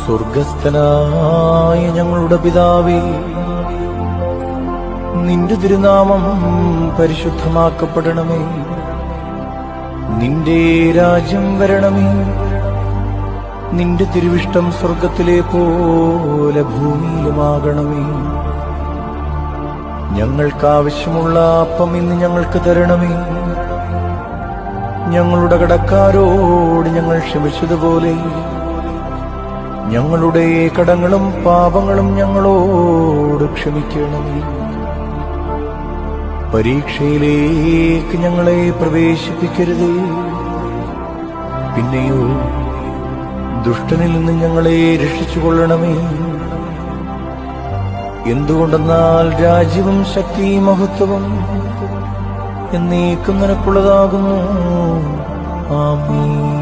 സ്വർഗസ്ഥനായ ഞങ്ങളുടെ പിതാവേ, നിന്റെ തിരുനാമം പരിശുദ്ധമാക്കപ്പെടണമേ. നിന്റെ രാജ്യം വരണമേ. നിന്റെ തിരുവിഷ്ടം സ്വർഗത്തിലെ പോലെ ഭൂമിയിലുമാകണമേ. ഞങ്ങൾക്കാവശ്യമുള്ള അപ്പം ഇന്ന് ഞങ്ങൾക്ക് തരണമേ. ഞങ്ങളുടെ കടക്കാരോട് ഞങ്ങൾ ക്ഷമിച്ചതുപോലെ ഞങ്ങളുടെ കടങ്ങളും പാപങ്ങളും ഞങ്ങളോട് ക്ഷമിക്കണമേ. പരീക്ഷയിലേക്ക് ഞങ്ങളെ പ്രവേശിപ്പിക്കരുതേ, പിന്നെയോ ദുഷ്ടനിൽ നിന്ന് ഞങ്ങളെ രക്ഷിച്ചുകൊള്ളണമേ. എന്തുകൊണ്ടെന്നാൽ രാജ്യവും ശക്തിയും മഹത്വവും എന്നേക്കും നിനക്കുള്ളതാകുന്നു. ആമേൻ.